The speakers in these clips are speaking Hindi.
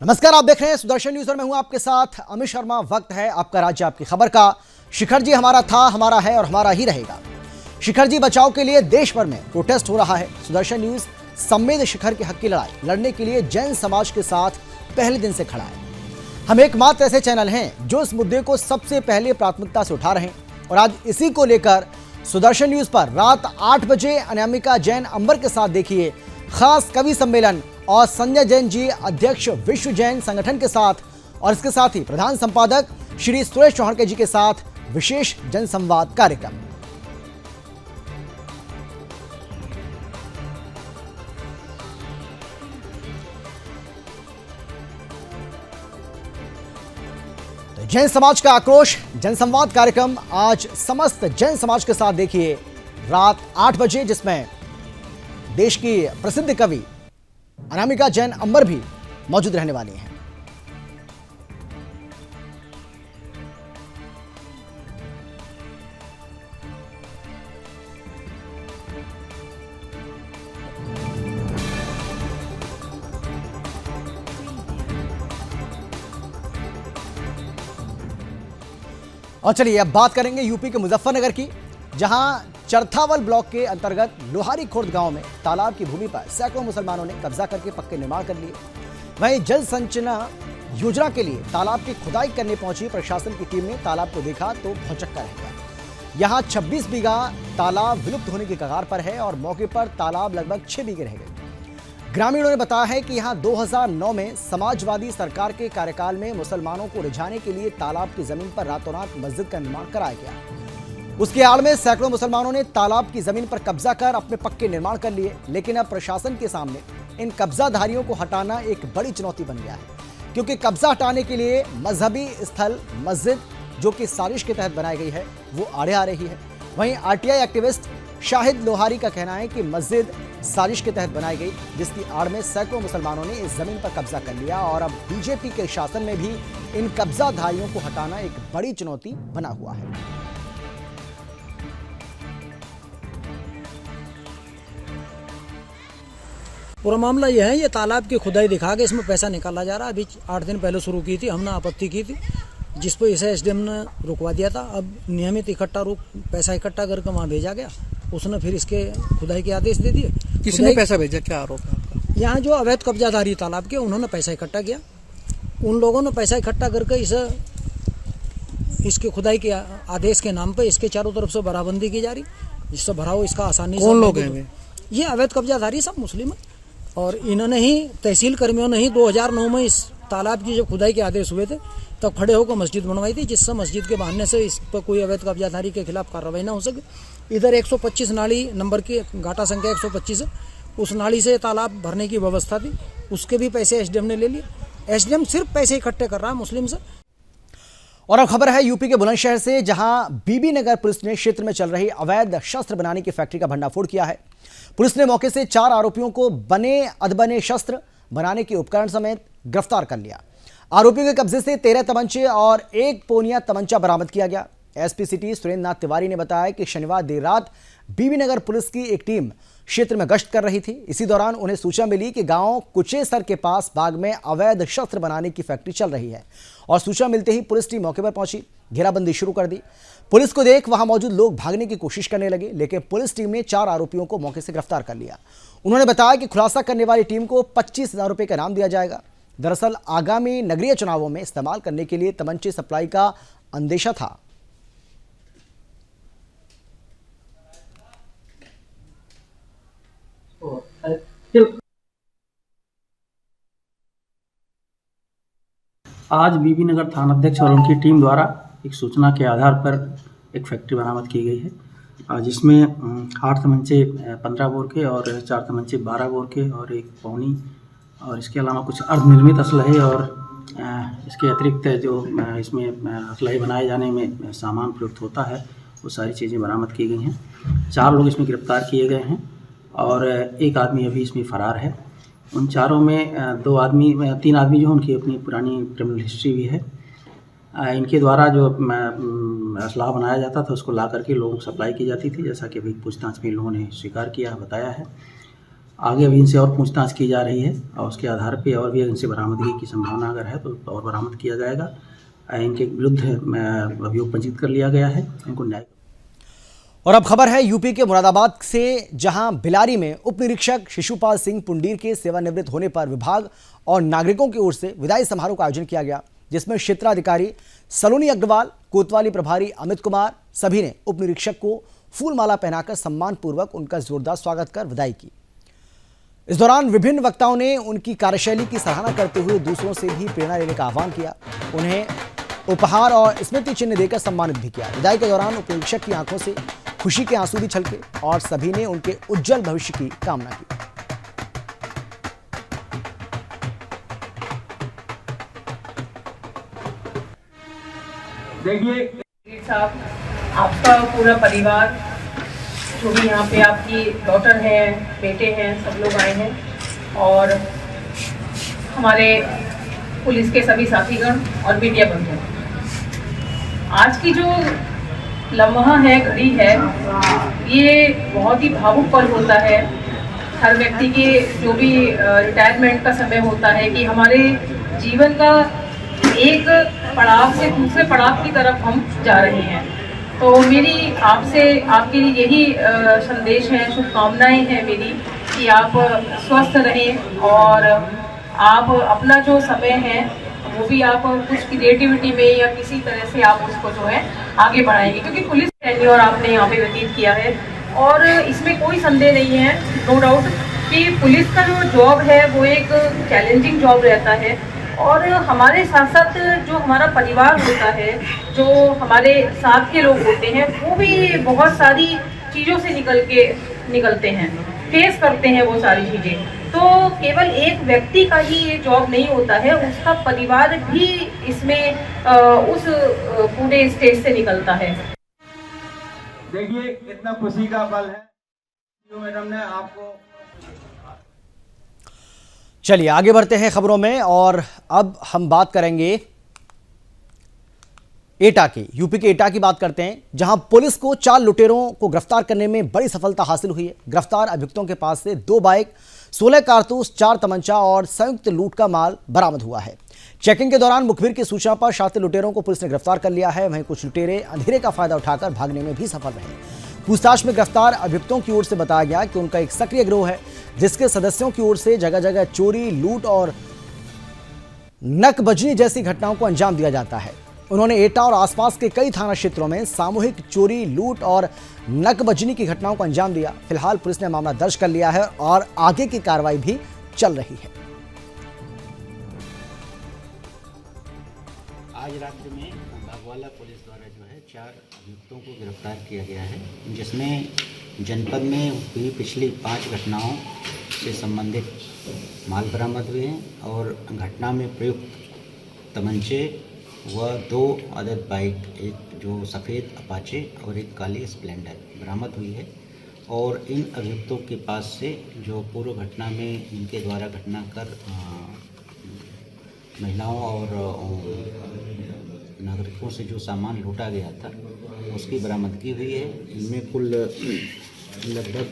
नमस्कार, आप देख रहे हैं सुदर्शन न्यूज और मैं हूं आपके साथ अमित शर्मा। वक्त है आपका राज्य आपकी खबर का। शिखर जी हमारा था, हमारा है और हमारा ही रहेगा। शिखर जी बचाव के लिए देश भर में प्रोटेस्ट हो रहा है। सुदर्शन न्यूज संवेद शिखर के हक की लड़ाई लड़ने के लिए जैन समाज के साथ पहले दिन से खड़ा है। हम एकमात्र ऐसे चैनल हैं जो इस मुद्दे को सबसे पहले प्राथमिकता से उठा रहे हैं और आज इसी को लेकर सुदर्शन न्यूज पर रात 8 बजे अनामिका जैन अंबर के साथ देखिए खास कवि सम्मेलन और संजय जैन जी अध्यक्ष विश्व जैन संगठन के साथ और इसके साथ ही प्रधान संपादक श्री सुरेश चौहान जी के साथ विशेष जनसंवाद कार्यक्रम। तो जैन समाज का आक्रोश जनसंवाद कार्यक्रम आज समस्त जैन समाज के साथ देखिए रात 8 बजे, जिसमें देश की प्रसिद्ध कवि अनामिका जैन अंबर भी मौजूद रहने वाली हैं। और चलिए अब बात करेंगे यूपी के मुजफ्फरनगर की, जहां चरथावल ब्लॉक के अंतर्गत लोहारी खुर्द गांव में तालाब की भूमि पर सैकड़ों मुसलमानों ने कब्जा करके पक्के निर्माण कर लिए। वहीं जल संचना योजना के लिए तालाब की खुदाई करने पहुंची प्रशासन की टीम ने तालाब को देखा तो भौचक्का रह गया। यहां 26 बीघा तालाब विलुप्त होने की कगार पर है और मौके पर तालाब लगभग 6 बीघे रह गए। ग्रामीणों ने बताया है कि यहां 2009 में समाजवादी सरकार के कार्यकाल में मुसलमानों को रिझाने के लिए तालाब की जमीन पर रातों रात मस्जिद का निर्माण कराया गया। उसके आड़ में सैकड़ों मुसलमानों ने तालाब की जमीन पर कब्जा कर अपने पक्के निर्माण कर लिए, लेकिन अब प्रशासन के सामने इन कब्जाधारियों को हटाना एक बड़ी चुनौती बन गया है, क्योंकि कब्जा हटाने के लिए मजहबी स्थल मस्जिद जो कि साजिश के तहत बनाई गई है वो आड़े आ रही है। वहीं आरटीआई एक्टिविस्ट शाहिद लोहारी का कहना है कि मस्जिद साजिश के तहत बनाई गई, जिसकी आड़ में सैकड़ों मुसलमानों ने इस जमीन पर कब्जा कर लिया और अब बीजेपी के शासन में भी इन कब्जाधारियों को हटाना एक बड़ी चुनौती बना हुआ है। पूरा मामला यह है, ये तालाब की खुदाई दिखा के इसमें पैसा निकाला जा रहा है। अभी 8 दिन पहले शुरू की थी, हमने आपत्ति की थी, जिस पर इसे एसडीएम ने रुकवा दिया था। अब नियमित पैसा इकट्ठा करके वहाँ भेजा गया, उसने फिर इसके खुदाई के आदेश दे दिए। किसने पैसा भेजा, क्या आरोप है आपका? यहाँ जो अवैध कब्जाधारी तालाब के, उन्होंने पैसा इकट्ठा किया। उन लोगों ने पैसा इकट्ठा करके इसके खुदाई के आदेश के नाम पर इसके चारों तरफ से बराबंदी की जा रही, जिससे भराव इसका आसानी से। कौन लोग हैं ये अवैध कब्जाधारी? सब मुस्लिम है। और इन्होंने ही, तहसील कर्मियों ने ही 2009 में इस तालाब की जब खुदाई के आदेश हुए थे तब खड़े होकर मस्जिद बनवाई थी, जिससे मस्जिद के बहाने से इस पर कोई अवैध कब्जाधारी के खिलाफ कार्रवाई ना हो सके। इधर 125 नाली नंबर की घाटा संख्या 125 है, उस नाली से तालाब भरने की व्यवस्था थी, उसके भी पैसे एसडीएम ने ले लिए। एसडीएम सिर्फ पैसे इकट्ठे कर रहा है मुस्लिम से। और अब खबर है यूपी के बुलंदशहर से, जहां बीबी नगर पुलिस ने क्षेत्र में चल रही अवैध शस्त्र बनाने की फैक्ट्री का भंडाफोड़ किया है। पुलिस ने मौके से 4 आरोपियों को बने अधबने शस्त्र बनाने के उपकरण समेत गिरफ्तार कर लिया। आरोपियों के कब्जे से 13 तमंचे और 1 पोनिया तमंचा बरामद किया गया। एसपी सिटी सुरेंद्र नाथ तिवारी ने बताया कि शनिवार देर रात बीबी नगर पुलिस की एक टीम क्षेत्र में गश्त कर रही थी। इसी दौरान उन्हें सूचना मिली कि गांव कुचेसर के पास बाग में अवैध शस्त्र बनाने की फैक्ट्री चल रही है और सूचना मिलते ही पुलिस टीम मौके पर पहुंची, घेराबंदी शुरू कर दी। पुलिस को देख वहां मौजूद लोग भागने की कोशिश करने लगे, लेकिन पुलिस टीम ने 4 आरोपियों को मौके से गिरफ्तार कर लिया। उन्होंने बताया कि खुलासा करने वाली टीम को 25,000 रुपए का इनाम दिया जाएगा। दरअसल आगामी नगरीय चुनावों में इस्तेमाल करने के लिए तमंचे सप्लाई का अंदेशा था। आज बीबी नगर थानाध्यक्ष और उनकी टीम द्वारा एक सूचना के आधार पर एक फैक्ट्री बरामद की गई है, जिसमें 8 तमंचे 15 बोर के और 4 तमंचे 12 बोर के और 1 पौनी और इसके अलावा कुछ अर्धनिर्मित असलहे और इसके अतिरिक्त जो इसमें असलहे बनाए जाने में सामान प्रयुक्त होता है वो सारी चीज़ें बरामद की गई हैं। 4 लोग इसमें गिरफ्तार किए गए हैं और 1 आदमी अभी इसमें फ़रार है। उन चारों में 3 आदमी जो उनकी अपनी पुरानी क्रिमिनल हिस्ट्री भी है। इनके द्वारा जो असलाह बनाया जाता था उसको ला करके लोगों को सप्लाई की जाती थी, जैसा कि अभी पूछताछ में लोगों ने स्वीकार किया बताया है। आगे अभी इनसे और पूछताछ की जा रही है और उसके आधार पे और भी इनसे बरामदगी की संभावना अगर है तो और बरामद किया जाएगा। इनके विरुद्ध अभियोग पंजीकृत कर लिया गया है। इनको न्याय। और अब खबर है यूपी के मुरादाबाद से, जहां बिलारी में उप निरीक्षक शिशुपाल सिंह पुंडीर के सेवानिवृत्त होने पर विभाग और नागरिकों की ओर से विदाई समारोह का आयोजन किया गया, जिसमें क्षेत्राधिकारी सलोनी अग्रवाल, कोतवाली प्रभारी अमित कुमार सभी ने उप निरीक्षक को फूल माला पहनाकर सम्मान पूर्वक उनका जोरदार स्वागत कर विदाई की। इस दौरान विभिन्न वक्ताओं ने उनकी कार्यशैली की सराहना करते हुए दूसरों से भी प्रेरणा लेने का आह्वान किया। उन्हें उपहार और स्मृति चिन्ह देकर सम्मानित भी किया। विदाई के दौरान उप निरीक्षक की आंखों से खुशी के आंसू भी छलके और सभी ने उनके उज्जवल भविष्य की कामना की। देखिए साहब, आपका पूरा परिवार जो भी यहाँ पे आपकी डॉटर है, बेटे हैं, सब लोग आए हैं और हमारे पुलिस के सभी साथीगण और मीडिया बंधु। आज की जो लम्हा है, घड़ी है, ये बहुत ही भावुक पल होता है। हर व्यक्ति के जो भी रिटायरमेंट का समय होता है कि हमारे जीवन का एक पड़ाव से दूसरे पड़ाव की तरफ हम जा रहे हैं। तो मेरी आपसे आपके लिए यही संदेश है, शुभकामनाएं हैं मेरी कि आप स्वस्थ रहें और आप अपना जो समय है वो भी आप कुछ क्रिएटिविटी में या किसी तरह से आप उसको जो है आगे बढ़ाएंगे, क्योंकि पुलिस टेन्योर आपने यहाँ पे व्यतीत किया है और इसमें कोई संदेह नहीं है, नो डाउट, कि पुलिस का जो जॉब है वो एक चैलेंजिंग जॉब रहता है। और हमारे साथ साथ जो हमारा परिवार होता है, जो हमारे साथ के लोग होते हैं, वो भी बहुत सारी चीज़ों से निकलते हैं, फेस करते हैं वो सारी चीज़ें। तो केवल एक व्यक्ति का ही ये जॉब नहीं होता है, उसका परिवार भी इसमें उस पूरे स्टेज से निकलता है। देखिए कितना खुशी का पल है जो मैडम ने आपको। चलिए आगे बढ़ते हैं खबरों में और अब हम बात करेंगे एटा की। यूपी के एटा की बात करते हैं, जहां पुलिस को 4 लुटेरों को गिरफ्तार करने में बड़ी सफलता हासिल हुई है। गिरफ्तार अभियुक्तों के पास से 2 बाइक, 16 कारतूस, 4 तमंचा और संयुक्त लूट का माल बरामद हुआ है। चेकिंग के दौरान मुखबिर की सूचना पर शातिर लुटेरों को पुलिस ने गिरफ्तार कर लिया है। वहीं कुछ लुटेरे अंधेरे का फायदा उठाकर भागने में भी सफल रहे। पूछताछ में गिरफ्तार अभियुक्तों की ओर से बताया गया कि उनका एक सक्रिय गिरोह है, जिसके सदस्यों की ओर से जगह जगह चोरी, लूट और नकबजनी जैसी घटनाओं को अंजाम दिया जाता है। उन्होंने एटा और आसपास के कई थाना क्षेत्रों में सामूहिक चोरी, लूट और नकबजनी की घटनाओं को अंजाम दिया। फिलहाल पुलिस ने मामला दर्ज कर लिया है और आगे की कार्रवाई भी चल रही है। आज रात्रि में बागवाला पुलिस द्वारा जो है 4 अभियुक्तों को गिरफ्तार किया गया है, जिसमें जनपद में हुई पिछली 5 घटनाओं से संबंधित माल बरामद हुए हैं और घटना में प्रयुक्त तमंचे व 2 अदद बाइक, एक जो सफ़ेद अपाचे और एक काली स्प्लेंडर बरामद हुई है। और इन अभियुक्तों के पास से जो पूर्व घटना में इनके द्वारा घटना कर महिलाओं और नागरिकों से जो सामान लूटा गया था उसकी बरामदगी हुई है। इनमें कुल लगभग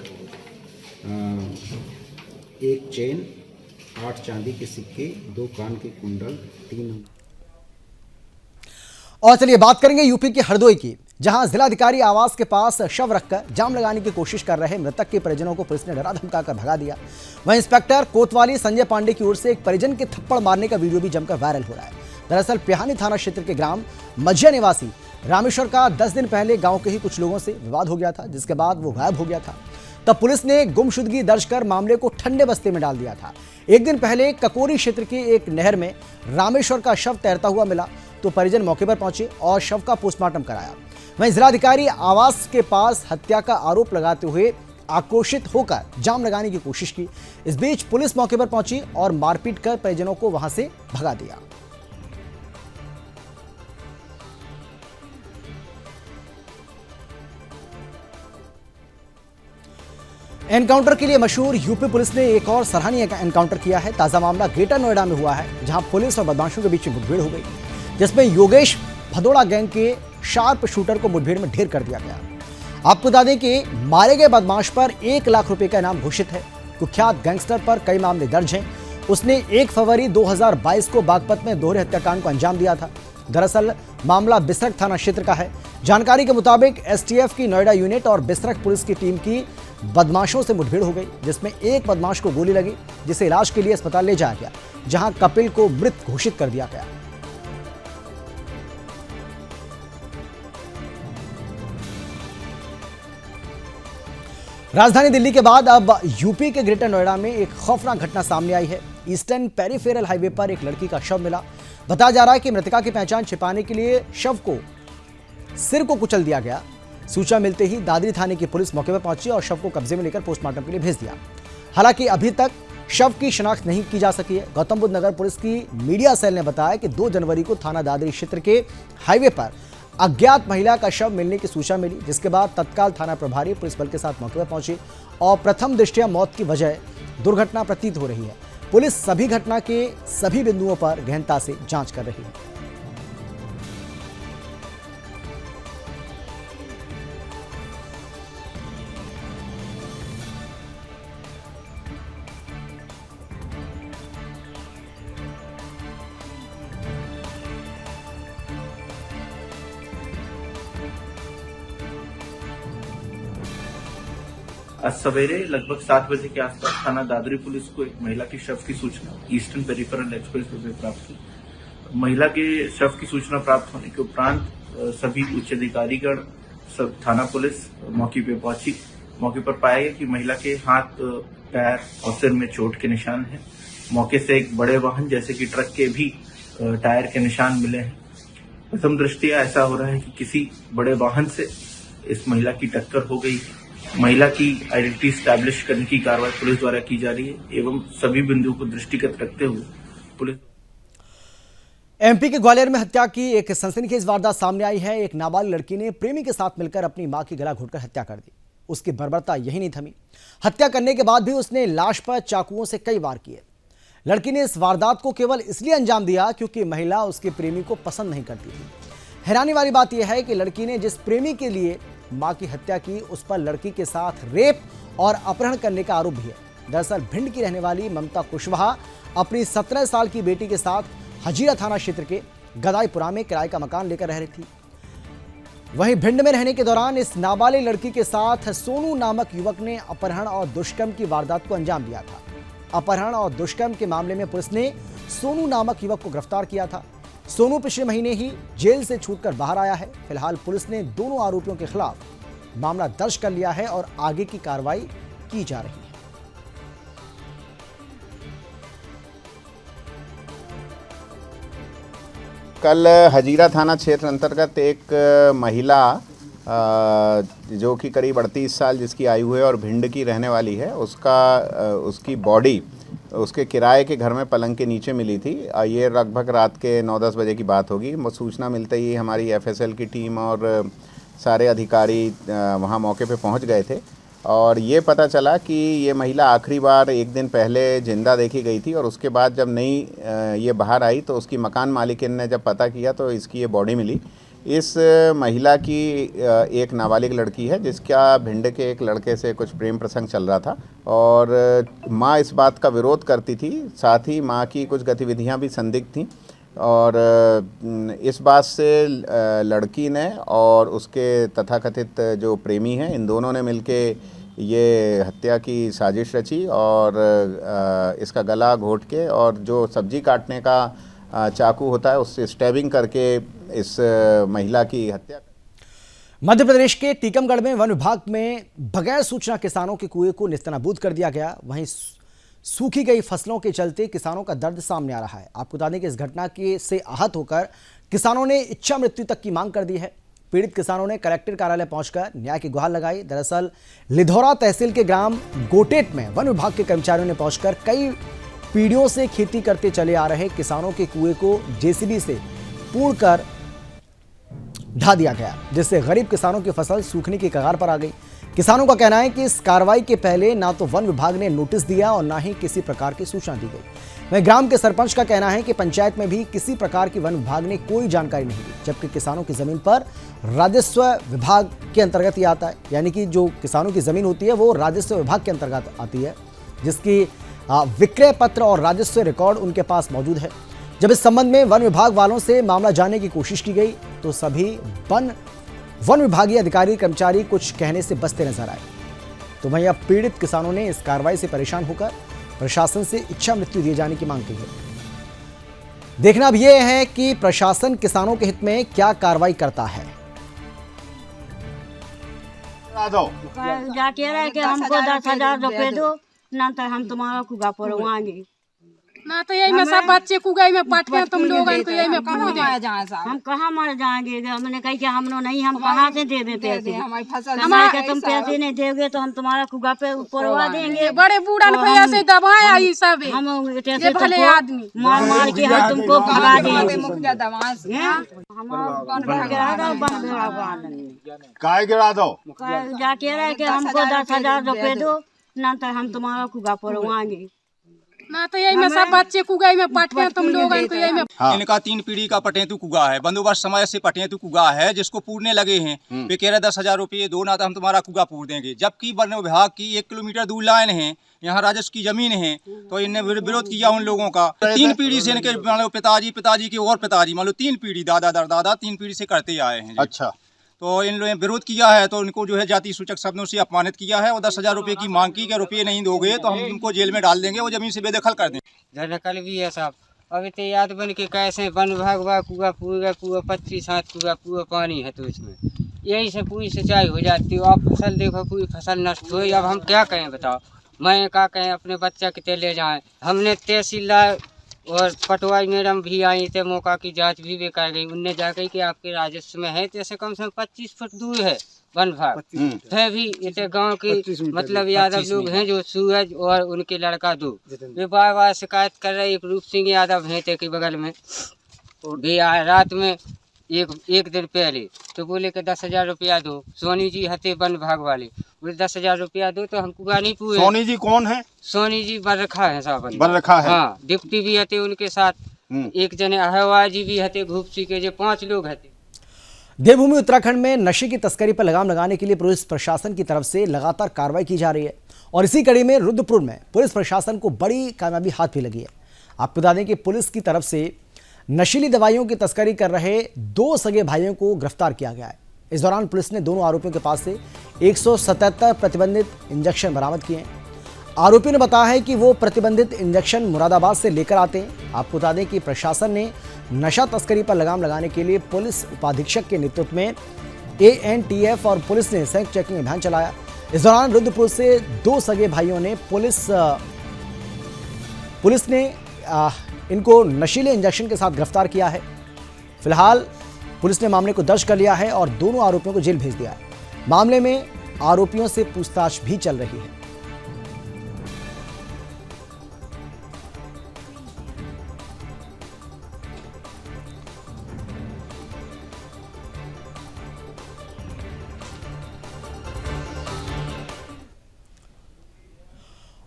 1 चेन, 8 चांदी के सिक्के, 2 कान के कुंडल, 3। और चलिए बात करेंगे यूपी के हरदोई की, जहां जिलाधिकारी आवास के पास शव रखकर जाम लगाने की कोशिश कर रहे मृतक के परिजनों को पुलिस ने डरा धमकाकर भगा दिया। वहीं इंस्पेक्टर कोतवाली संजय पांडे की ओर से एक परिजन के थप्पड़ मारने का वीडियो भी जमकर वायरल हो रहा है। दरअसल पिहानी थाना क्षेत्र के ग्राम मझिया निवासी रामेश्वर का 10 दिन पहले गांव के ही कुछ लोगों से विवाद हो गया था, जिसके बाद वो गायब हो गया था। तब पुलिस ने गुमशुदगी दर्ज कर मामले को ठंडे बस्ते में डाल दिया था। एक दिन पहले ककोरी क्षेत्र की एक नहर में रामेश्वर का शव तैरता हुआ मिला तो परिजन मौके पर पहुंचे और शव का पोस्टमार्टम कराया। वहीं जिलाधिकारी आवास के पास हत्या का आरोप लगाते हुए आक्रोशित होकर जाम लगाने की कोशिश की। इस बीच पुलिस मौके पर पहुंची और मारपीट कर परिजनों को वहां से भगा दिया। एनकाउंटर के लिए मशहूर यूपी पुलिस ने एक और सराहनीय एनकाउंटर किया है। ताजा मामला ग्रेटर नोएडा में हुआ है, जहां पुलिस और बदमाशों के बीच मुठभेड़ हो गई, जिसमें योगेश भदौड़ा गैंग के शार्प शूटर को मुठभेड़ में ढेर कर दिया गया। आपको बता दें कि मारे गए बदमाश पर 1 लाख रुपए का इनाम घोषित है। कुख्यात गैंगस्टर पर कई मामले दर्ज हैं। उसने 1 फरवरी 2022 को बागपत में दोहरे हत्याकांड को अंजाम दिया था। दरअसल मामला बिसरख थाना क्षेत्र का है। जानकारी के मुताबिक एसटीएफ की नोएडा यूनिट और बिसरख पुलिस की टीम की बदमाशों से मुठभेड़ हो गई, जिसमें एक बदमाश को गोली लगी, जिसे इलाज के लिए अस्पताल ले जाया गया, जहां कपिल को मृत घोषित कर दिया गया। राजधानी दिल्ली के बाद अब यूपी के ग्रेटर नोएडा में एक खौफनाक घटना सामने आई है। ईस्टर्न पेरिफेरल हाईवे पर एक लड़की का शव मिला। बताया जा रहा है कि मृतका की पहचान छिपाने के लिए शव को सिर को कुचल दिया गया। सूचना मिलते ही दादरी थाने की पुलिस मौके पर पहुंची और शव को कब्जे में लेकर पोस्टमार्टम के लिए भेज दिया। हालांकि अभी तक शव की शिनाख्त नहीं की जा सकी है। गौतम बुद्ध नगर पुलिस की मीडिया सेल ने बताया कि 2 जनवरी को थाना दादरी क्षेत्र के हाईवे पर अज्ञात महिला का शव मिलने की सूचना मिली, जिसके बाद तत्काल थाना प्रभारी पुलिस बल के साथ मौके पर पहुंचे और प्रथम दृष्टया मौत की वजह दुर्घटना प्रतीत हो रही है। पुलिस सभी घटना के सभी बिंदुओं पर गहनता से जांच कर रही है। आज सवेरे लगभग 7 बजे के आसपास थाना दादरी पुलिस को एक महिला की शव की सूचना ईस्टर्न पेरिफेरल एक्सप्रेस वे प्राप्त हुई। महिला के शव की सूचना प्राप्त होने के उपरांत सभी उच्च अधिकारीगण सब थाना पुलिस मौके पे पहुंची। मौके पर पाया गया कि महिला के हाथ, पैर और सिर में चोट के निशान हैं। मौके से एक बड़े वाहन जैसे कि ट्रक के भी टायर के निशान मिले हैं। प्रथम दृष्टया ऐसा हो रहा है कि किसी बड़े वाहन से इस महिला की टक्कर हो गई। महिला की आइडेंटिटी स्टैब्लिश करने की कार्रवाई पुलिस द्वारा की जा रही है एवं सभी बिंदुओं को दृष्टिगत रखते हुए पुलिस। एमपी के ग्वालियर में हत्या की एक सनसनीखेज वारदात सामने आई है। एक नाबालिग लड़की ने प्रेमी के साथ मिलकर अपनी मां की गला घोंटकर हत्या कर दी। उसकी बर्बरता यही नहीं थमी। हत्या करने के बाद भी उसने लाश पर चाकुओं से कई वार किए। लड़की ने इस वारदात को केवल इसलिए अंजाम दिया क्योंकि महिला उसके प्रेमी को पसंद नहीं करती थी। हैरानी वाली बात यह है कि लड़की ने जिस प्रेमी के लिए मां की हत्या की, उस पर लड़की के साथ रेप और अपहरण करने का आरोप भी है। दरअसल भिंड की रहने वाली ममता कुशवाहा अपनी 17 साल की बेटी के साथ हजीरा थाना क्षेत्र के गदाईपुरा में किराए का मकान लेकर रह रही थी। वहीं भिंड में रहने के दौरान इस नाबालिग लड़की के साथ सोनू नामक युवक ने अपहरण और दुष्कर्म की वारदात को अंजाम दिया था। अपहरण और दुष्कर्म के मामले में पुलिस ने सोनू नामक युवक को गिरफ्तार किया था। सोनू पिछले महीने ही जेल से छूटकर बाहर आया है। फिलहाल पुलिस ने दोनों आरोपियों के खिलाफ मामला दर्ज कर लिया है और आगे की कार्रवाई की जा रही है। कल हजीरा थाना क्षेत्र अंतर्गत एक महिला जो कि करीब 38 साल जिसकी आयु है और भिंड की रहने वाली है, उसकी बॉडी उसके किराए के घर में पलंग के नीचे मिली थी। ये लगभग रात के 9-10 बजे की बात होगी। सूचना मिलते ही हमारी एफएसएल की टीम और सारे अधिकारी वहां मौके पे पहुंच गए थे और ये पता चला कि ये महिला आखिरी बार एक दिन पहले जिंदा देखी गई थी और उसके बाद जब ये बाहर आई तो उसकी मकान मालिकिन ने जब पता किया तो इसकी ये बॉडी मिली। इस महिला की एक नाबालिग लड़की है जिसका भिंड के एक लड़के से कुछ प्रेम प्रसंग चल रहा था और माँ इस बात का विरोध करती थी। साथ ही माँ की कुछ गतिविधियाँ भी संदिग्ध थीं और इस बात से लड़की ने और उसके तथाकथित जो प्रेमी हैं, इन दोनों ने मिलके ये हत्या की साजिश रची और इसका गला घोंट के और जो सब्जी काटने का चाकू होता है उससे स्टैबिंग करके इस महिला की हत्या। मध्य प्रदेश के टीकमगढ़ में वन विभाग में बगैर सूचना किसानों के कुएं को नेस्तनाबूद कर दिया गया। वहीं सूखी गई फसलों के चलते किसानों का दर्द सामने आ रहा है। आपको बता दें कि इस घटना से आहत होकर किसानों ने इच्छा मृत्यु तक की मांग कर दी है। पीड़ित किसानों ने कलेक्टर कार्यालय पहुंचकर न्याय की गुहार लगाई। दरअसल लिधौरा तहसील के ग्राम गोटेट में वन विभाग के कर्मचारियों ने पहुंचकर कई पीढ़ियों से खेती करते चले आ रहे किसानों के कुएं को जेसीबी से पूर्ण कर ढा दिया गया, जिससे गरीब किसानों की फसल सूखने की कगार पर आ गई। किसानों का कहना है कि इस कार्रवाई के पहले ना तो वन विभाग ने नोटिस दिया और ना ही किसी प्रकार की सूचना दी गई। वहीं ग्राम के सरपंच का कहना है कि पंचायत में भी किसी प्रकार की वन विभाग ने कोई जानकारी नहीं दी, जबकि किसानों की जमीन पर राजस्व विभाग के अंतर्गत ही आता है, यानी कि जो किसानों की जमीन होती है वो राजस्व विभाग के अंतर्गत आती है। जिसकी विक्रय पत्र और राजस्व रिकॉर्ड उनके पास मौजूद है। जब इस संबंध में वन विभाग वालों से मामला जानने की कोशिश की गई तो सभी वन विभागीय अधिकारी कर्मचारी कुछ कहने से बचते नजर आए। तो वहीं अब पीड़ित किसानों ने इस कार्रवाई से परेशान होकर प्रशासन से इच्छा मृत्यु दिए जाने की मांग की है। देखना अब यह है कि प्रशासन किसानों के हित में क्या कार्रवाई करता है। जाके रहे कि हमको 10,000 रुपए दो ना तो हम तुम्हारा कुगा परवाएंगे ना तो यही में सब बच्चे कुगाई में पट के तुम लोग इनको यही में कहाँ मार जाए साहब। हम कहाँ मर जाएंगे। हमने कही कि हम लोग नहीं, हम कहाँ से देवे पैसे। हमारे तुम पैसे नहीं दोगे तो हम तुम्हारा कुगा पे परवा देंगे। बड़े बूढ़ा को ऐसे दबाए आई सब हम भले आदमी मार मार के हम तुमको भगा देंगे। काय गिरा दो जाके रहे कि हमको 10,000 रुपए दो ना तो हम तुम्हारा कुगा परवाएंगे ना तो यही में सब बच्चे कुगाई में पट के तुम लोग इनको यही में। इनका 3 पीढ़ी का पटेतु कुगा है, बंदोबस्त समय से पटेतु कुगा है जिसको पूरने लगे हैं। वे कह रहे 10,000 रुपये दो ना तो हम तुम्हारा कुगा पूर देंगे। जबकि वन विभाग की 1 किलोमीटर दूर लाइन है, यहाँ राजस्व की जमीन है, तो इनने विरोध किया उन लोगों का। 3 पीढ़ी से इनके मान लो पिताजी के और पिताजी मान लो 3 पीढ़ी दादा दादा 3 पीढ़ी से करते आए हैं। अच्छा, तो इन लोगों ने विरोध किया है तो उनको जो है जाति सूचक शब्दों से अपमानित किया है और 10,000 रुपये की मांग की कि रुपये नहीं दोगे तो हम तुमको जेल में डाल देंगे, वो जमीन से बेदखल कर देंगे। नकल भी है साहब। अभी तो याद बन के कैसे वन विभाग हुआ कुआ पूरा 25 हाथ कुआ पानी है तो इसमें यही से पूरी सिंचाई हो जाती है। आप फसल देखो पूरी फसल नष्ट हुई। अब हम क्या कहें बताओ, मैं क्या कहें अपने बच्चा कितने ले जाएं। हमने तहसीलदार और पटवारी मैडम भी आई थे, मौका की जांच भी बेकार गई। उनने जाकर कि आपके राजस्व में है जैसे कम से कम 25 फुट दूर है वन विभाग है भी। इतने गांव के मतलब यादव लोग हैं जो सूरज और उनके लड़का दो वे बार बार शिकायत कर रहे। एक रूप सिंह यादव हैं के बगल में भी आए रात में एक दिन पहले तो बोले कि 10,000 रुपया दो। सोनी जी हते वन विभाग वाले बोले 10,000 रुपया दो तो हमको नहीं पूरे। सोनी जी कौन है? सोनी जी बरखा है साहब, बरखा है। हाँ, डिप्टी भी हते उनके साथ, एक जने अहवा जी भी हते, घूपसी के जो 5 लोग हते। देवभूमि उत्तराखंड में नशे की तस्करी पर लगाम लगाने के लिए पुलिस प्रशासन की तरफ से लगातार कार्रवाई की जा रही है और इसी कड़ी में रुद्रपुर में पुलिस प्रशासन को बड़ी कामयाबी हाथ भी लगी है। आपको बता दें कि पुलिस की तरफ से नशीली दवाइयों की तस्करी कर रहे 2 सगे भाइयों को गिरफ्तार किया गया है। इस दौरान पुलिस ने दोनों आरोपियों के पास से 177 प्रतिबंधित इंजेक्शन बरामद किए हैं। आरोपियों ने बताया है कि वो प्रतिबंधित इंजेक्शन मुरादाबाद से लेकर आते हैं। आपको बता दें कि प्रशासन ने नशा तस्करी पर लगाम लगाने के लिए पुलिस उपाधीक्षक के नेतृत्व में ANTF और पुलिस ने संयुक्त चेकिंग अभियान चलाया। इस दौरान रुद्रपुर से 2 सगे भाइयों ने पुलिस ने इनको नशीले इंजेक्शन के साथ गिरफ्तार किया है। फिलहाल पुलिस ने मामले को दर्ज कर लिया है और दोनों आरोपियों को जेल भेज दिया है। मामले में आरोपियों से पूछताछ भी चल रही है।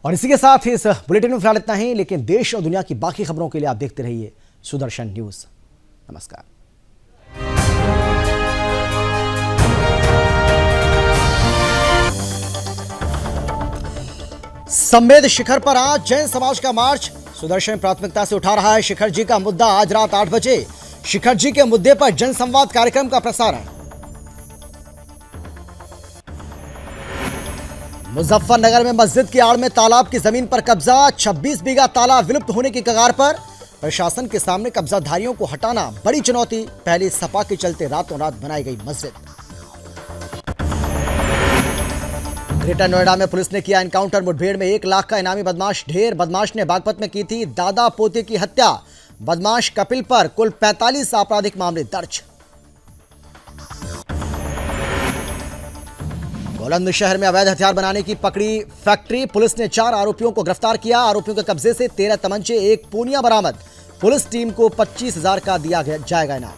और इसी के साथ ही इस बुलेटिन में फिलहाल इतना ही, लेकिन देश और दुनिया की बाकी खबरों के लिए आप देखते रहिए सुदर्शन न्यूज। नमस्कार। संवेद शिखर पर आज जैन समाज का मार्च सुदर्शन प्राथमिकता से उठा रहा है शिखर जी का मुद्दा। आज रात 8 बजे शिखर जी के मुद्दे पर जन संवाद कार्यक्रम का प्रसारण। मुजफ्फरनगर में मस्जिद की आड़ में तालाब की जमीन पर कब्जा। 26 बीघा तालाब विलुप्त होने की कगार पर। प्रशासन के सामने कब्जाधारियों को हटाना बड़ी चुनौती। पहले सपा के चलते रातों रात बनाई गई मस्जिद। ग्रेटर नोएडा में पुलिस ने किया एनकाउंटर। मुठभेड़ में 1 लाख का इनामी बदमाश ढेर। बदमाश ने बागपत में की थी दादा पोते की हत्या। बदमाश कपिल पर कुल 45 आपराधिक मामले दर्ज। बुलंदशहर में अवैध हथियार बनाने की पकड़ी फैक्ट्री। पुलिस ने 4 आरोपियों को गिरफ्तार किया। आरोपियों के कब्जे से 13 तमंचे, 1 पूनिया बरामद। पुलिस टीम को 25,000 का दिया जाएगा इनाम।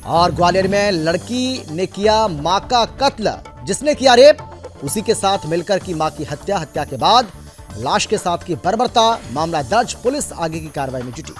और ग्वालियर में लड़की ने किया मां का कत्ल। जिसने किया रेप उसी के साथ मिलकर की मां की हत्या। हत्या के बाद लाश के साथ की बर्बरता। मामला दर्ज, पुलिस आगे की कार्रवाई में जुटी।